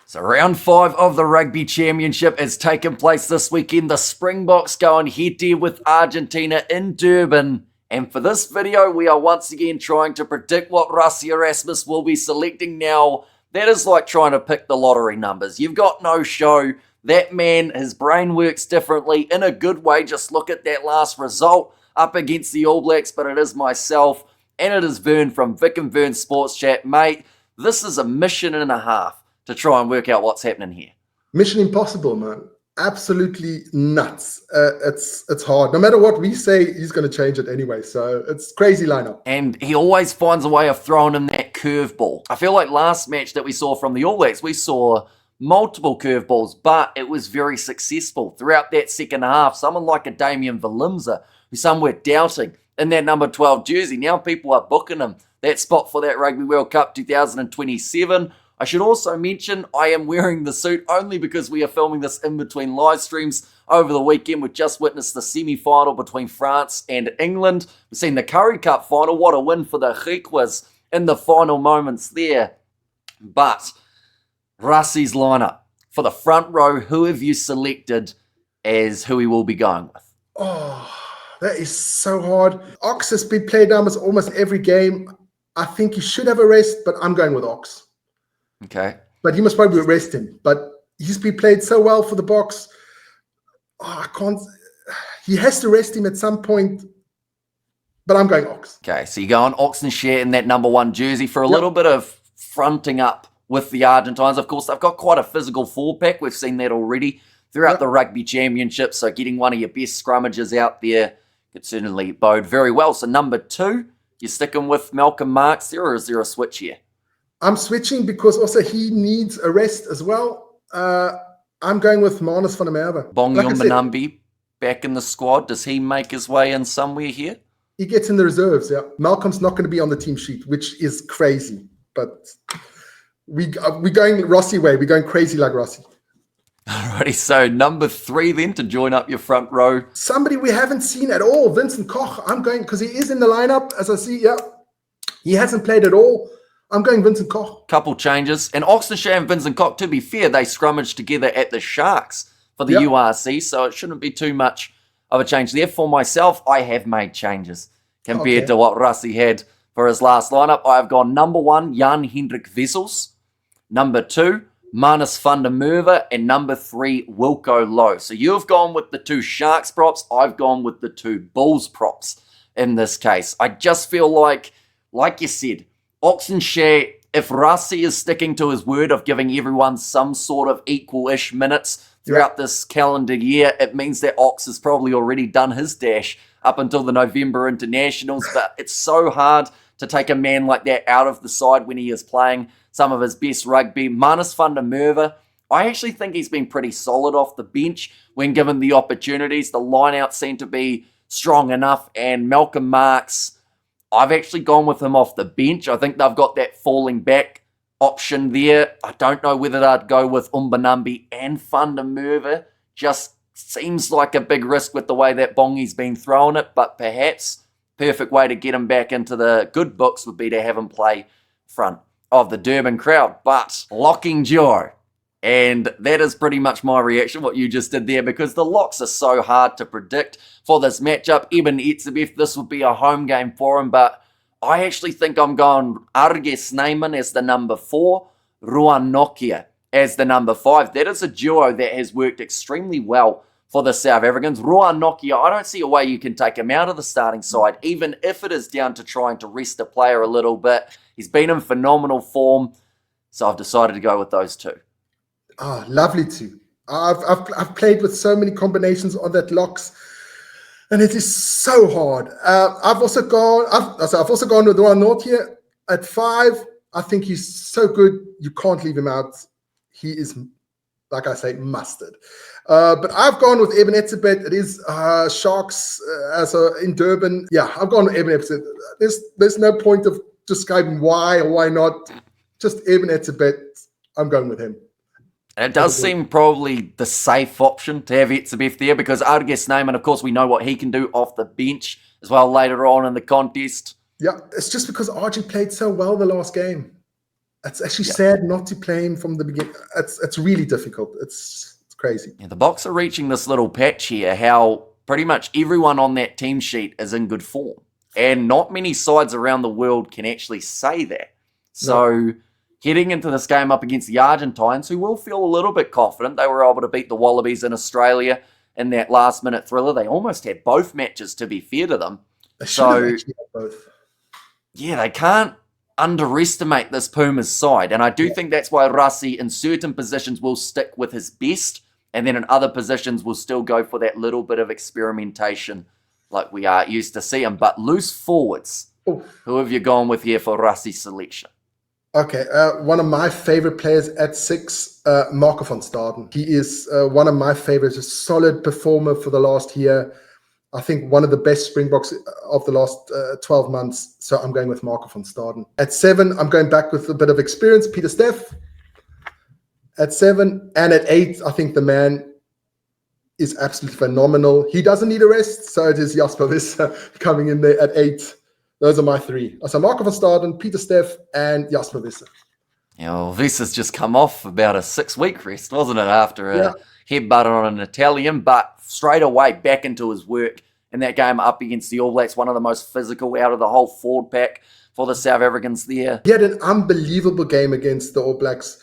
So round 5 of the Rugby Championship has taken place this weekend. The Springboks going head-to-head with Argentina in Durban. And for this video, we are once again trying to predict what Rassie Erasmus will be selecting. Now, that is like trying to pick the lottery numbers. You've got no show. That man, his brain works differently in a good way. Just look at that last result up against the All Blacks. But it is myself and it is Vern from Vic and Vern Sports Chat. Mate, this is a mission and a half to try and work out what's happening here. Mission impossible, man. Absolutely nuts. It's hard. No matter what we say, he's going to change it anyway. So it's crazy lineup. And he always finds a way of throwing in that curveball. I feel like last match that we saw from the All Blacks, we saw multiple curveballs, but it was very successful. Throughout that second half, someone like a Damian Valimza, who some were doubting in that number 12 jersey, now people are booking him that spot for that Rugby World Cup 2027. I should also mention I am wearing the suit only because we are filming this in between live streams over the weekend. We've just witnessed the semi-final between France and England. We've seen the Curry Cup final. What a win for the Griquas in the final moments there. But Rassie's lineup for the front row, who have you selected as who he will be going with? Oh, that is so hard. Ox has been played almost every game. I think he should have a rest, but I'm going with Ox. Okay. But he must probably rest him. But he's been played so well for the Boks. Oh, I can't. He has to rest him at some point. But I'm going Ox. Okay, so you're going Ox and share in that number 1 jersey for a little bit of fronting up with the Argentines. Of course, they've got quite a physical 4-pack. We've seen that already throughout the Rugby Championship. So getting one of your best scrummages out there could certainly bode very well. So number 2, you're sticking with Malcolm Marx there, or is there a switch here? I'm switching because also he needs a rest as well. I'm going with Manus van der Merwe. Bongi Mbonambi back in the squad. Does he make his way in somewhere here? He gets in the reserves, yeah. Malcolm's not going to be on the team sheet, which is crazy. But we're going Rossi way. We're going crazy like Rossi. Alrighty, so number 3 then to join up your front row. Somebody we haven't seen at all, Vincent Koch. I'm going, because he is in the lineup, as I see, yeah. He hasn't played at all. I'm going Vincent Koch. Couple changes. And Oxenshire and Vincent Koch, to be fair, they scrummaged together at the Sharks for the URC, so it shouldn't be too much of a change there. For myself, I have made changes compared to what Rassie had for his last lineup. I have gone number 1, Jan-Hendrik Wessels. Number 2, Manus van der Merwe. And number 3, Wilco Louw. So you've gone with the 2 Sharks props. I've gone with the 2 Bulls props in this case. I just feel like you said, Oxenshire, if Rassie is sticking to his word of giving everyone some sort of equal-ish minutes throughout this calendar year, it means that Ox has probably already done his dash up until the November internationals. But it's so hard to take a man like that out of the side when he is playing some of his best rugby. Manus van der Merwe, I actually think he's been pretty solid off the bench when given the opportunities. The line-out seemed to be strong enough, and Malcolm Marx, I've actually gone with him off the bench. I think they've got that falling back option there. I don't know whether I'd go with Mbonambi and van der Merwe. Just seems like a big risk with the way that Bongi's been throwing it, but perhaps perfect way to get him back into the good books would be to have him play front of the Durban crowd. But locking Joe. And that is pretty much my reaction, what you just did there, because the locks are so hard to predict for this matchup. Eben Etzebeth, this would be a home game for him, but I actually think I'm going Arge Snyman as the number 4, Ruan Nokia as the number 5. That is a duo that has worked extremely well for the South Africans. Ruan Nokia, I don't see a way you can take him out of the starting side, even if it is down to trying to rest a player a little bit. He's been in phenomenal form, so I've decided to go with those 2. Ah, lovely too. I've played with so many combinations on that locks, and it is so hard. I've also gone with Ruan North here at 5. I think he's so good you can't leave him out. He is, like I say, mustard. But I've gone with Eben Etzebeth. It is Sharks in Durban. Yeah, I've gone with Eben Etzebeth. There's no point of describing why or why not. Just Eben Etzebeth. I'm going with him. And it does seem probably the safe option to have Etzebeth there, because Arge Snyman, of course, we know what he can do off the bench as well later on in the contest. Yeah, it's just because Archie played so well the last game. It's actually sad not to play him from the beginning. It's really difficult. It's crazy. Yeah, the Boks are reaching this little patch here, how pretty much everyone on that team sheet is in good form. And not many sides around the world can actually say that. So heading into this game up against the Argentines, who will feel a little bit confident, they were able to beat the Wallabies in Australia in that last-minute thriller. They almost had both matches, to be fair to them. They should have actually had both. Yeah, they can't underestimate this Pumas side. And I do think that's why Rassi in certain positions will stick with his best, and then in other positions will still go for that little bit of experimentation like we are used to seeing. But loose forwards, who have you gone with here for Rassi's selection? Okay, one of my favorite players at 6, Marco van Staden. He is one of my favorites, a solid performer for the last year. I think one of the best Springboks of the last 12 months. So I'm going with Marco van Staden. At 7, I'm going back with a bit of experience, Peter Steff. At 7, and at 8, I think the man is absolutely phenomenal. He doesn't need a rest, so it is Jasper Visser coming in there at 8. Those are my 3. So Marco van Staden, Peter Steff, and Jasper Visser. Yeah, well, Visser's just come off about a 6-week rest, wasn't it, after a headbutt on an Italian, but straight away back into his work in that game up against the All Blacks, one of the most physical out of the whole forward pack for the South Africans there. He had an unbelievable game against the All Blacks.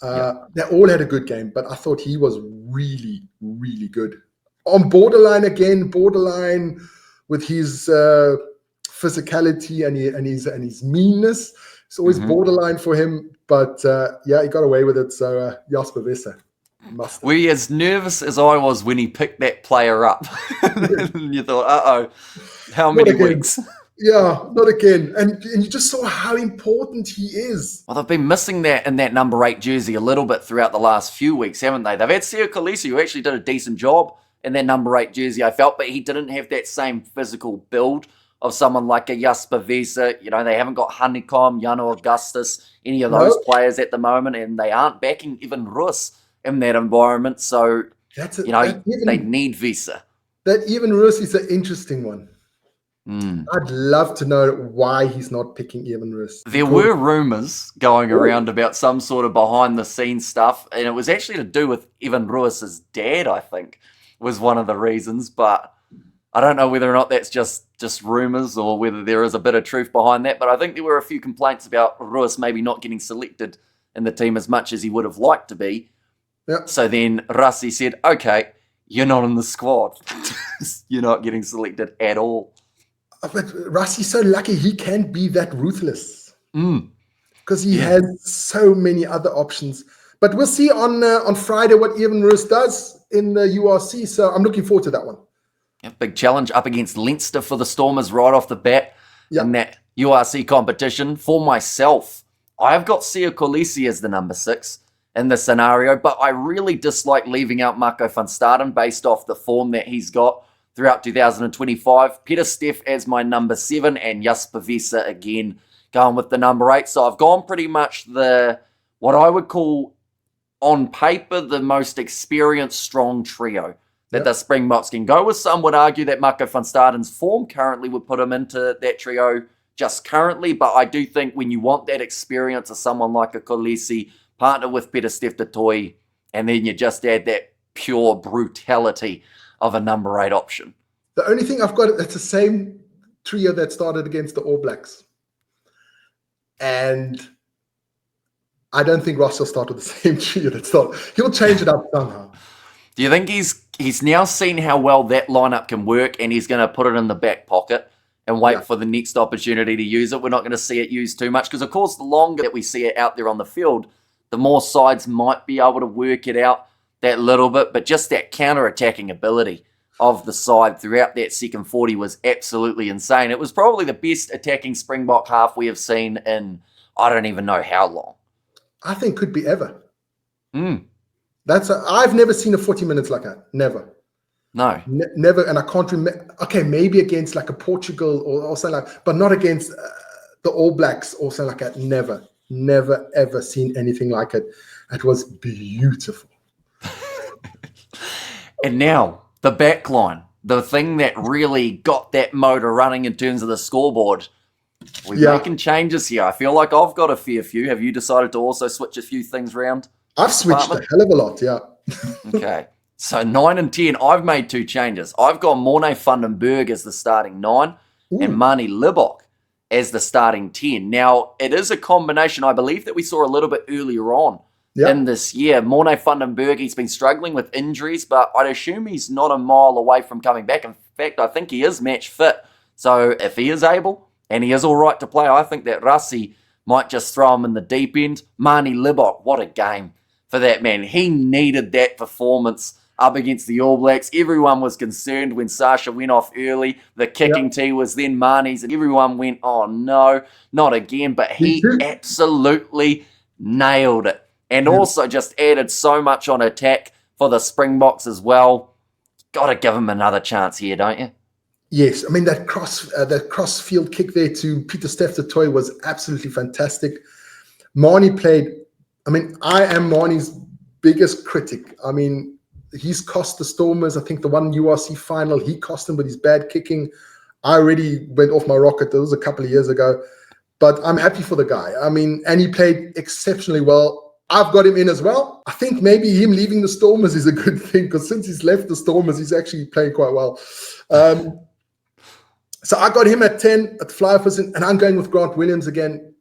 They all had a good game, but I thought he was really, really good. On borderline again, borderline with his physicality and his meanness. It's always borderline for him, but he got away with it. So Jasper Visser. Were you as nervous as I was when he picked that player up? And you thought, how many weeks? Yeah, not again. And you just saw how important he is. Well, they've been missing that in that number 8 jersey a little bit throughout the last few weeks, haven't they? They've had Seo Kolisi, who actually did a decent job in that number 8 jersey, I felt, but he didn't have that same physical build of someone like a Jasper Visser. You know, they haven't got Honeycomb, Jano Augustus, any of those players at the moment, and they aren't backing even Rus in that environment. So, they need Visser. That even Rus is an interesting one. I'd love to know why he's not picking Evan Rus. There were rumours going around about some sort of behind-the-scenes stuff, and it was actually to do with Evan Ruis's dad, I think, was one of the reasons. But I don't know whether or not that's just rumours or whether there is a bit of truth behind that. But I think there were a few complaints about Ruis maybe not getting selected in the team as much as he would have liked to be. Yep. So then Rassi said, okay, you're not in the squad. You're not getting selected at all. But Rassi's so lucky he can be that ruthless because he has so many other options. But we'll see on Friday what Evan Rus does in the URC. So I'm looking forward to that one. A big challenge up against Leinster for the Stormers right off the bat in that URC competition. For myself, I've got Seo Kolisi as the number 6 in the scenario, but I really dislike leaving out Marco van Staden based off the form that he's got throughout 2025. Peter Steff as my number 7 and Jasper Visser again going with the number 8. So I've gone pretty much what I would call on paper the most experienced strong trio that the Springboks can go with. Some would argue that Marco van Staden's form currently would put him into that trio just currently, but I do think when you want that experience of someone like a Kolisi, partner with Peter Steff du Toit, and then you just add that pure brutality of a number 8 option. The only thing I've got, it's the same trio that started against the All Blacks. And I don't think Ross will start with the same trio that started. He'll change it up somehow. Do you think he's now seen how well that lineup can work and he's going to put it in the back pocket and wait for the next opportunity to use it? We're not going to see it used too much because, of course, the longer that we see it out there on the field, the more sides might be able to work it out that little bit, but just that counter-attacking ability of the side throughout that second 40 was absolutely insane. It was probably the best attacking Springbok half we have seen in, I don't even know how long. I think could be ever. I've never seen a 40 minutes like that. Never. No. Never, and I can't remember. Okay, maybe against like a Portugal or something like, but not against the All Blacks or something like that. Never, ever seen anything like it. It was beautiful. And now, the back line, the thing that really got that motor running in terms of the scoreboard. We're making changes here. I feel like I've got a fair few. Have you decided to also switch a few things around? I've switched a hell of a lot, yeah. Okay. So 9 and 10, I've made 2 changes. I've got Morne van den Berg as the starting 9 and Manie Libbok as the starting 10. Now, it is a combination, I believe, that we saw a little bit earlier on in this year. Morne van den Berg, he's been struggling with injuries, but I'd assume he's not a mile away from coming back. In fact, I think he is match fit. So if he is able, and he is all right to play, I think that Rassie might just throw him in the deep end. Manie Libbok, what a game for that man. He needed that performance up against the All Blacks. Everyone was concerned when Sasha went off early. The kicking tee was then Manie's, and everyone went, oh no, not again. But he absolutely nailed it. And also just added so much on attack for the Springboks as well. Got to give him another chance here, don't you? Yes, I mean, that cross field kick there to Peter Steph the Toy was absolutely fantastic. Marnie played, I mean, I am Marnie's biggest critic. I mean, he's cost the Stormers, I think the one URC final, he cost them with his bad kicking. I already went off my rocket. That was a couple of years ago. But I'm happy for the guy. I mean, and he played exceptionally well. I've got him in as well. I think maybe him leaving the Stormers is a good thing, because since he's left the Stormers, he's actually playing quite well. So I got him at 10 at the Fly position, and I'm going with Grant Williams again,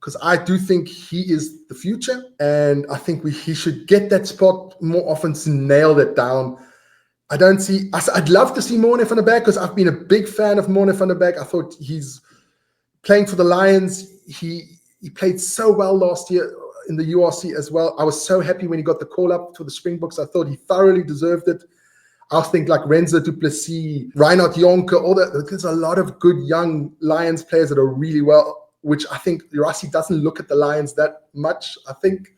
because I do think he is the future, and I think he should get that spot more often to nail that down. I'd love to see Morne van den Berg, because I've been a big fan of Morne van den Berg. I thought he's playing for the Lions. He played so well last year in the URC as well. I was so happy when he got the call up for the Springboks. I thought he thoroughly deserved it. I think like Renzo du Plessis, Reinhard Jonker, all that. There's a lot of good young Lions players that are really well, which I think Rassie doesn't look at the Lions that much. I think,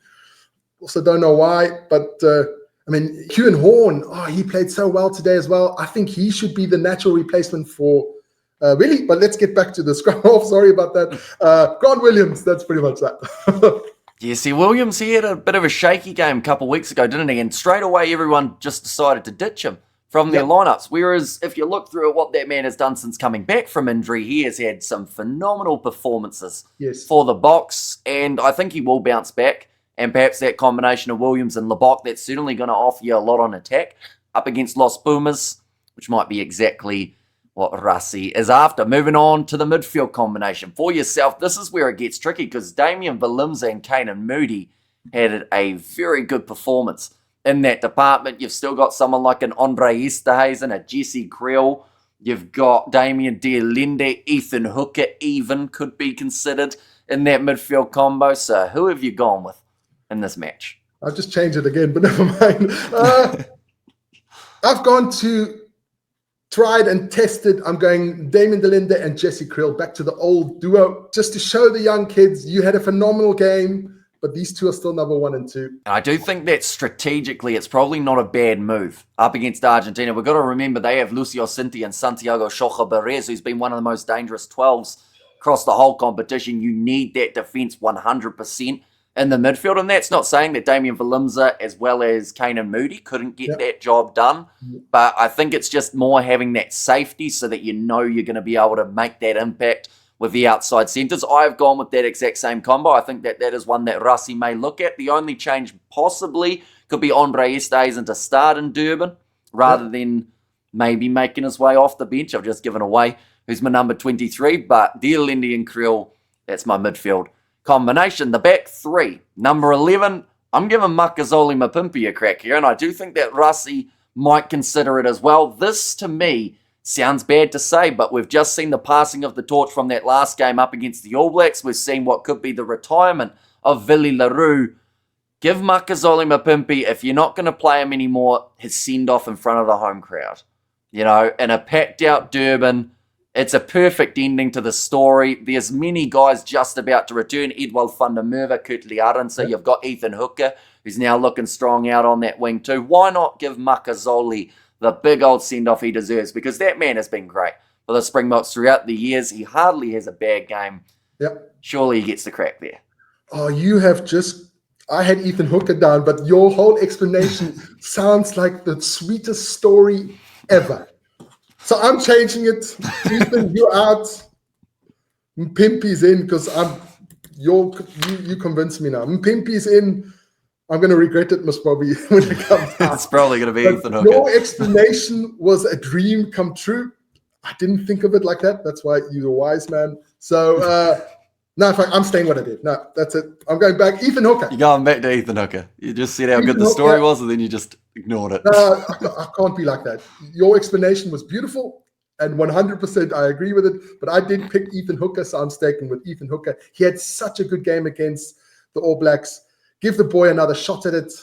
also don't know why, but I mean, Hugh Horn, he played so well today as well. I think he should be the natural replacement for Willie. But let's get back to the scrum off. Sorry about that. Grant Williams, that's pretty much that. Yeah, see, Williams, he had a bit of a shaky game a couple of weeks ago, didn't he? And straight away, everyone just decided to ditch him from their lineups. Whereas if you look through at what that man has done since coming back from injury, he has had some phenomenal performances for the Boks, and I think he will bounce back. And perhaps that combination of Williams and Libbok, that's certainly going to offer you a lot on attack up against Los Pumas, which might be exactly what Rassie is after. Moving on to the midfield combination. For yourself, this is where it gets tricky, because Damian Willemse and Kainan Moody had a very good performance in that department. You've still got someone like an Andre Esterhuizen, a Jesse Kriel. You've got Damien de Linde, Ethan Hooker even could be considered in that midfield combo. So who have you gone with in this match? I'll just change it again, but never mind. I've gone to tried and tested. I'm going Damien de Linde and Jesse Kriel, back to the old duo, just to show the young kids you had a phenomenal game, but these two are still number 1 and 2. I do think that strategically it's probably not a bad move up against Argentina. We've got to remember they have Lucio Cinti and Santiago Xocha Perez, who's been one of the most dangerous 12s across the whole competition. You need that defense 100% in the midfield, and that's not saying that Damian Willemse as well as Kainan Moody couldn't get that job done, but I think it's just more having that safety so that you know you're going to be able to make that impact with the outside centres. I've gone with that exact same combo. I think that is one that Rassie may look at. The only change possibly could be Andre Esterhuizen to start in Durban rather than maybe making his way off the bench. I've just given away who's my number 23, but De Linde and Kriel, that's my midfield combination. The back 3, number 11, I'm giving Makazole Mapimpi a crack here, and I do think that Rassie might consider it as well. This, to me, sounds bad to say, but we've just seen the passing of the torch from that last game up against the All Blacks. We've seen what could be the retirement of Willie Leroux. Give Makazole Mapimpi, if you're not going to play him anymore, his send-off in front of the home crowd. You know, in a packed-out Durban, it's a perfect ending to the story. There's many guys just about to return. Edwald van der Merwe, Kurt Liaren. So you've got Ethan Hooker, who's now looking strong out on that wing too. Why not give Makazole the big old send-off he deserves? Because that man has been great for the Springboks throughout the years. He hardly has a bad game. Surely he gets the crack there. Oh, you have just... I had Ethan Hooker down, but your whole explanation sounds like the sweetest story ever. So I'm changing it. Ethan, you're out. Mpimpi's in because you convinced me now. Mpimpi's in. I'm going to regret it, Miss Bobby, when it comes out. It's probably going to be But Ethan Hooker. your explanation was a dream come true. I didn't think of it like that. That's why you're a wise man. So, no, in fact, I'm staying what I did. No, that's it. I'm going back. Ethan Hooker. You're going back to Ethan Hooker. You just said how good the story was, and then you just ignored it. No, I can't be like that. Your explanation was beautiful, and 100% I agree with it. But I did pick Ethan Hooker, so I'm sticking with Ethan Hooker. He had such a good game against the All Blacks. Give the boy another shot at it.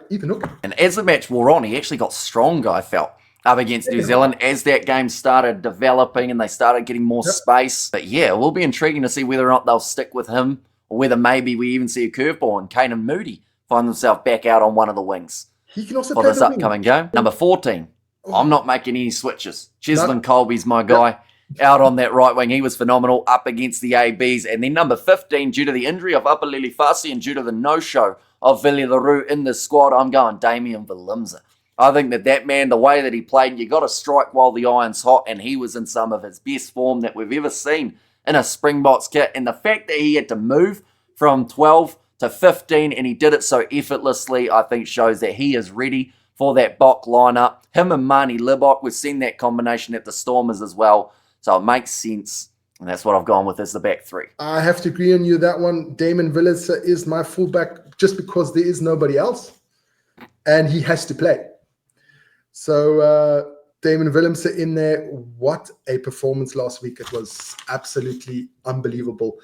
Ethan Hooker. And as the match wore on, he actually got stronger, I felt, up against New Zealand as that game started developing and they started getting more space. But yeah, it will be intriguing to see whether or not they'll stick with him or whether maybe we even see a curveball and Kane Moody find themselves back out on one of the wings. He can also for play this upcoming game. Number 14. I'm not making any switches. Cheslin Colby's my guy. Out on that right wing, he was phenomenal up against the ABs. And then number 15, due to the injury of Apalili Fasi and due to the no-show of Villy Leroux in the squad, I'm going Damian Willemse. I think that man, the way that he played, you got to strike while the iron's hot, and he was in some of his best form that we've ever seen in a Springboks kit. And the fact that he had to move from 12 to 15, and he did it so effortlessly, I think shows that he is ready for that Bok lineup. Him and Marnie Libok, we've seen that combination at the Stormers as well. So it makes sense, and that's what I've gone with as the back three. I have to agree on you that one. Damon Willemse is my fullback just because there is nobody else, and he has to play. So Damon Willemse in there. What a performance last week. It was absolutely unbelievable.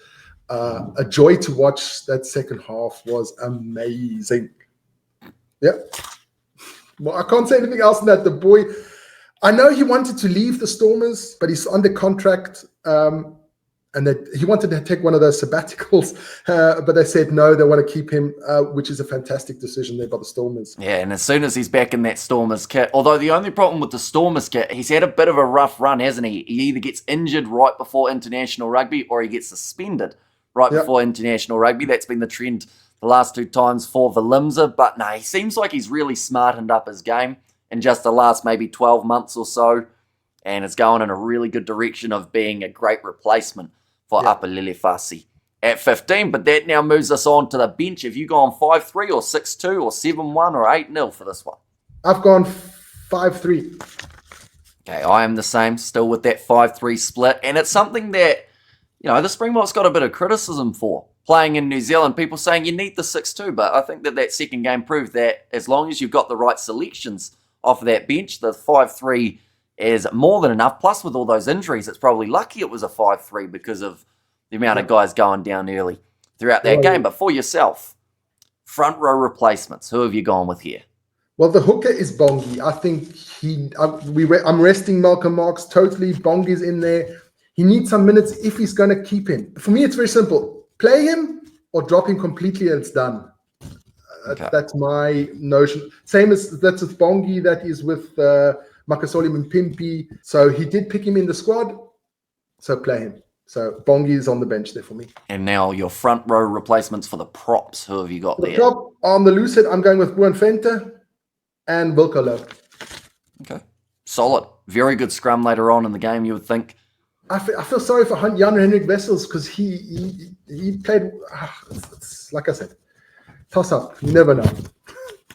A joy to watch. That second half was amazing. Yeah. Well, I can't say anything else than that. The boy... I know he wanted to leave the Stormers, but he's under contract, and that he wanted to take one of those sabbaticals, but they said no, they want to keep him, which is a fantastic decision there by the Stormers. Yeah, and as soon as he's back in that Stormers kit, although the only problem with the Stormers kit, he's had a bit of a rough run, hasn't he? He either gets injured right before international rugby or he gets suspended right before international rugby. That's been the trend the last two times for Willemse, but no, he seems like he's really smartened up his game in just the last maybe 12 months or so, and it's going in a really good direction of being a great replacement for Apalili Fasi at 15. But that now moves us on to the bench. Have you gone 5-3 or 6-2 or 7-1 or 8-0 for this one? I've gone 5-3. Okay, I am the same, still with that 5-3 split, and it's something that, you know, the Springboks got a bit of criticism for. Playing in New Zealand, people saying you need the 6-2, but I think that second game proved that as long as you've got the right selections off that bench, the 5-3 is more than enough. Plus, with all those injuries, it's probably lucky it was a 5-3 because of the amount of guys going down early throughout that game. But for yourself, front row replacements, who have you gone with here? Well, the hooker is Bongi. I think I'm resting Malcolm Marx totally. Bongi's in there. He needs some minutes if he's going to keep him. For me, it's very simple. Play him or drop him completely and it's done. That's my notion. Same as that's with Bongi, that is with Makasole Mpimpi. So he did pick him in the squad, so play him. So Bongi is on the bench there for me. And now your front row replacements for the props. Who have you got there? The prop on the loose head, I'm going with Buan Venter and Wilco Low. Okay. Solid. Very good scrum later on in the game, you would think. I feel sorry for Jan-Henrik Wessels because he played, it's like I said, toss up. You never know.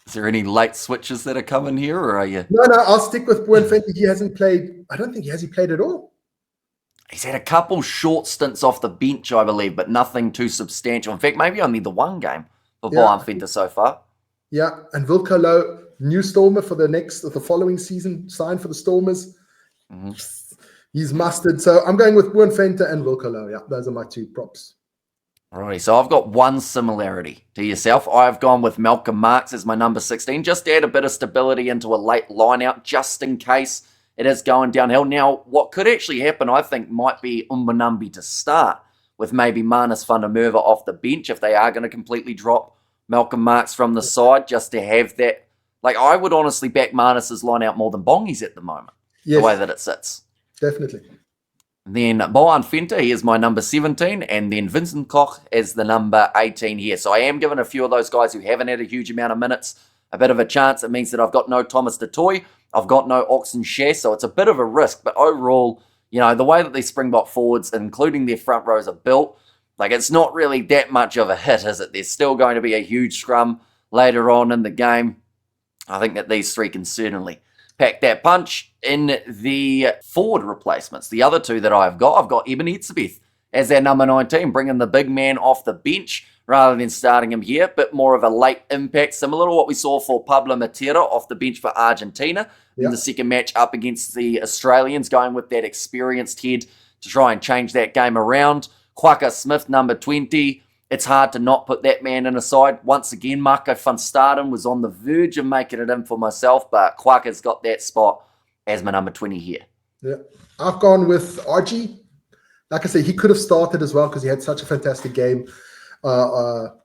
Is there any late switches that are coming here, or are you? No, I'll stick with Buan Venter. He hasn't played. I don't think he played at all. He's had a couple short stints off the bench, I believe, but nothing too substantial. In fact, maybe only the one game for Buan Venter so far. Yeah, and Wilco Low, new Stormer for the following season, signed for the Stormers. Mm-hmm. He's mustard. So I'm going with Buan Venter and Wilco Low. Yeah, those are my two props. Alrighty, so I've got one similarity to yourself. I've gone with Malcolm Marx as my number 16, just to add a bit of stability into a late line-out, just in case it is going downhill. Now, what could actually happen, I think, might be Umbanambi to start, with maybe Manus van der Merwe off the bench if they are going to completely drop Malcolm Marx from the side, just to have that. Like, I would honestly back Manus's line-out more than Bongi's at the moment, the way that it sits. Definitely. Then Buan Venter, he is my number 17, and then Vincent Koch as the number 18 here. So I am giving a few of those guys who haven't had a huge amount of minutes a bit of a chance. It means that I've got no Thomas du Toit, I've got no Oxen Share, so it's a bit of a risk. But overall, You know, the way that these Springbok forwards, including their front rows, are built, like, it's not really that much of a hit, is it? There's still going to be a huge scrum later on in the game. I think that these three can certainly pack that punch. In the forward replacements, the other two that I've got Eben Etzebeth as their number 19, bringing the big man off the bench rather than starting him here. Bit more of a late impact, similar to what we saw for Pablo Matera off the bench for Argentina in the second match up against the Australians, going with that experienced head to try and change that game around. Quaka Smith, number 20. It's hard to not put that man in a side. Once again, Marco van Staden was on the verge of making it in for myself, but Quaka's got that spot as my number 20 here. Yeah, I've gone with RG. Like I said, he could have started as well because he had such a fantastic game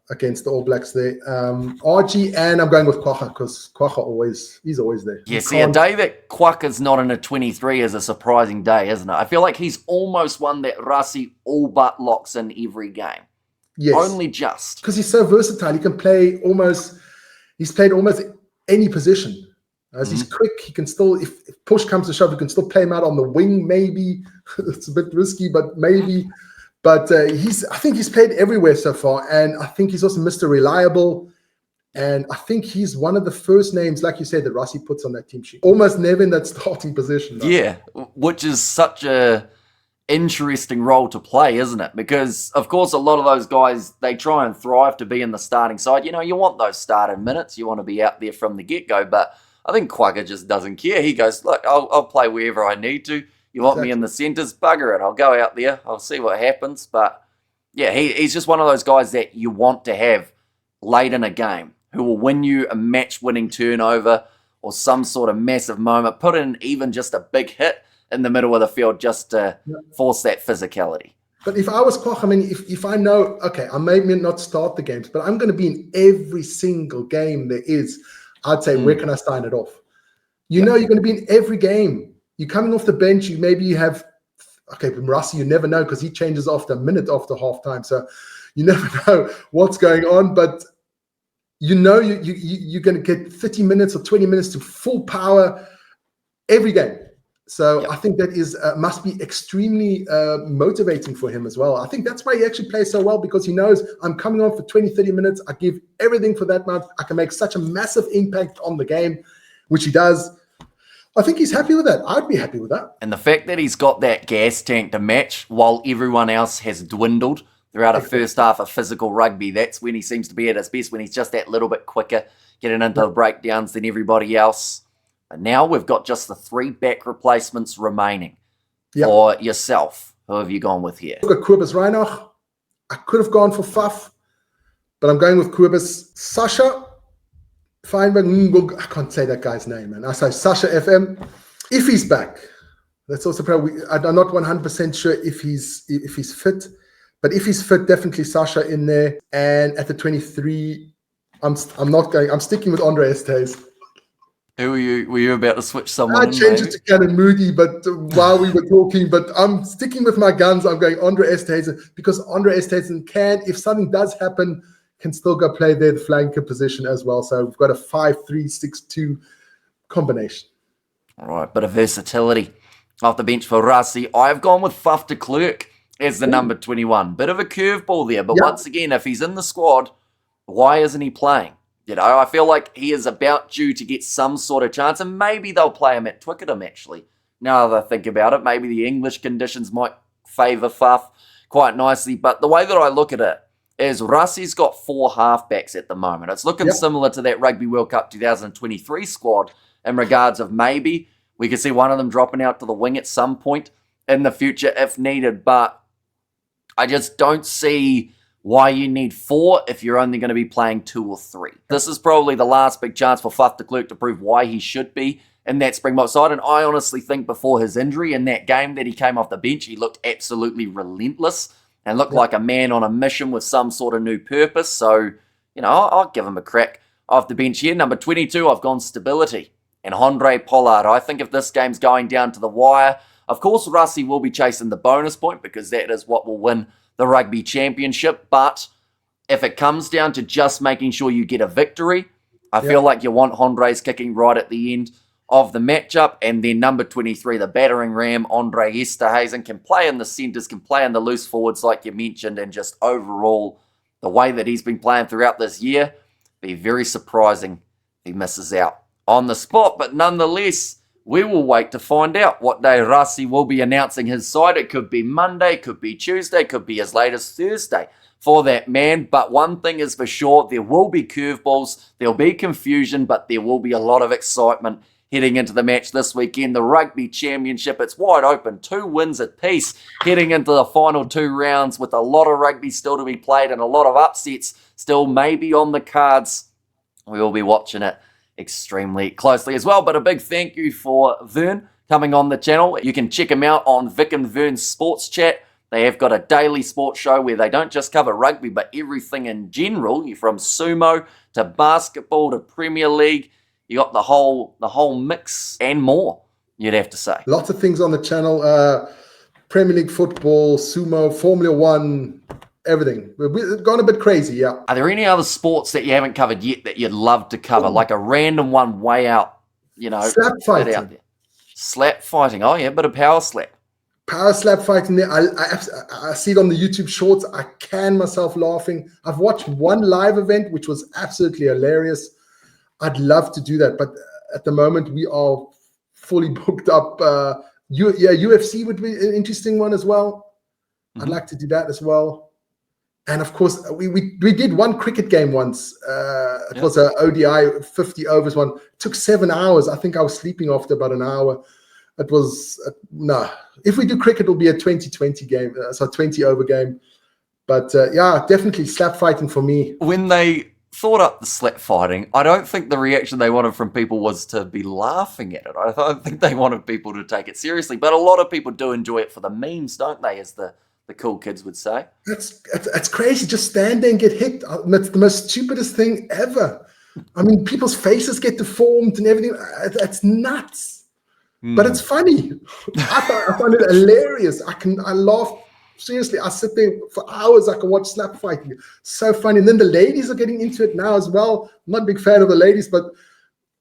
against the All Blacks there. RG, and I'm going with Quaka because Quaka he's always there. Yeah, see, a day that Quaka's not in a 23 is a surprising day, isn't it? I feel like he's almost one that Rassie all but locks in every game. Yes. Only just. Because he's so versatile. He can play he's played almost any position. As he's quick, he can still, if push comes to shove, he can still play him out on the wing, maybe. It's a bit risky, but maybe. But I think he's played everywhere so far. And I think he's also Mr. Reliable. And I think he's one of the first names, like you said, that Rassie puts on that team sheet. Almost never in that starting position. Though. Yeah, which is such a interesting role to play, isn't it? Because, of course, a lot of those guys, they try and thrive to be in the starting side. You know, you want those starting minutes. You want to be out there from the get-go. But I think Quagga just doesn't care. He goes, look, I'll play wherever I need to. You want me in the centres? Bugger it. I'll go out there. I'll see what happens. But, yeah, he's just one of those guys that you want to have late in a game who will win you a match-winning turnover or some sort of massive moment. Put in even just a big hit in the middle of the field just to force that physicality. But if I was Koch, I mean, if I know, okay, I may not start the games, but I'm going to be in every single game there is, I'd say, where can I sign it off? You know you're going to be in every game. You're coming off the bench, you have, okay, from Rassie, you never know because he changes after a minute after halftime. So you never know what's going on, but you know you're going to get 30 minutes or 20 minutes to full power every game. So I think that must be extremely motivating for him as well. I think that's why he actually plays so well, because he knows I'm coming on for 20, 30 minutes. I give everything for that month. I can make such a massive impact on the game, which he does. I think he's happy with that. I'd be happy with that. And the fact that he's got that gas tank to match while everyone else has dwindled throughout a first half of physical rugby, that's when he seems to be at his best, when he's just that little bit quicker, getting into the breakdowns than everybody else. And now we've got just the 3 back replacements remaining for yourself. Who have you gone with here? I've got Kobus Reinach. I could have gone for Faf, but I'm going with Kobus. Sasha Feinberg. I can't say that guy's name, man. I say Sasha FM. If he's back, that's also probably. I'm not 100% sure if he's fit, but if he's fit, definitely Sasha in there. And at the 23, I'm not going. I'm sticking with Andre Estes. Who were you about to switch someone? I changed it to Cannon Moody, but while we were talking, but I'm sticking with my guns. I'm going Andre Estesen because Andre Estesen can, if something does happen, can still go play there, the flanker position as well. So we've got a 5-3-6-2 combination. All right, bit of versatility off the bench for Rassie. I've gone with Faf de Klerk as the number 21. Bit of a curveball there, but once again, if he's in the squad, why isn't he playing? You know, I feel like he is about due to get some sort of chance, and maybe they'll play him at Twickenham, actually. Now that I think about it, maybe the English conditions might favour Faf quite nicely, but the way that I look at it is Rassie's got 4 halfbacks at the moment. It's looking similar to that Rugby World Cup 2023 squad in regards of maybe we could see one of them dropping out to the wing at some point in the future if needed, but I just don't see why you need 4 if you're only going to be playing 2 or 3. This is probably the last big chance for Faf de Klerk to prove why he should be in that Springbok side. And I honestly think before his injury in that game that he came off the bench, he looked absolutely relentless and looked like a man on a mission with some sort of new purpose. So, you know, I'll give him a crack off the bench here. Number 22, I've gone stability. And Andre Pollard, I think if this game's going down to the wire, of course Rassie will be chasing the bonus point because that is what will win the Rugby Championship, but if it comes down to just making sure you get a victory, I feel like you want Andres kicking right at the end of the matchup. And then number 23, the battering ram, Andre Esterhuizen, can play in the centres, can play in the loose forwards like you mentioned, and just overall, the way that he's been playing throughout this year, be very surprising if he misses out on the spot. But nonetheless, we will wait to find out what day Rassi will be announcing his side. It could be Monday, could be Tuesday, could be as late as Thursday for that man. But one thing is for sure, there will be curveballs, there'll be confusion, but there will be a lot of excitement heading into the match this weekend. The Rugby Championship, it's wide open. 2 wins apiece heading into the final 2 rounds with a lot of rugby still to be played and a lot of upsets still maybe on the cards. We will be watching it extremely closely as well. But a big thank you for Vern coming on the channel. You can check him out on Vic and Vern's Sports Chat. They have got a daily sports show where they don't just cover rugby, but everything in general. You're from sumo to basketball to Premier League. You got the whole mix and more, you'd have to say. Lots of things on the channel. Premier League football, sumo, Formula One, everything. We've gone a bit crazy, yeah. Are there any other sports that you haven't covered yet that you'd love to cover? Like a random one way out, Slap fighting. Out there. Slap fighting. Oh, yeah, a bit of power slap. Power slap fighting there. I see it on the YouTube shorts. I can myself laughing. I've watched one live event, which was absolutely hilarious. I'd love to do that, but at the moment we are fully booked up. UFC would be an interesting one as well. Mm-hmm. I'd like to do that as well. And of course, we did one cricket game once. It was an ODI 50 overs one. It took 7 hours. I think I was sleeping after about an hour. It was, no. If we do cricket, it'll be a 20-20 game, so 20 over game. But yeah, definitely slap fighting for me. When they thought up the slap fighting, I don't think the reaction they wanted from people was to be laughing at it. I don't think they wanted people to take it seriously. But a lot of people do enjoy it for the memes, don't they, as the cool kids would say. That's crazy. Just stand there and get hit. That's the most stupidest thing ever. I mean, people's faces get deformed and everything. It's nuts. But it's funny. I find it hilarious. I laugh. Seriously, I sit there for hours. I can watch slap fighting. So funny. And then the ladies are getting into it now as well. I'm not a big fan of the ladies, but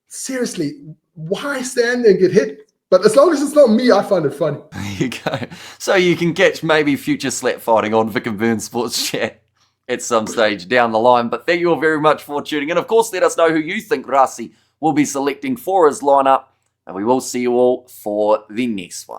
seriously, why stand there and get hit? But as long as it's not me, I find it funny. There you go. So you can catch maybe future slap fighting on Vic and Vern Sports Chat at some stage down the line. But thank you all very much for tuning in. Of course, let us know who you think Rassi will be selecting for his lineup. And we will see you all for the next one.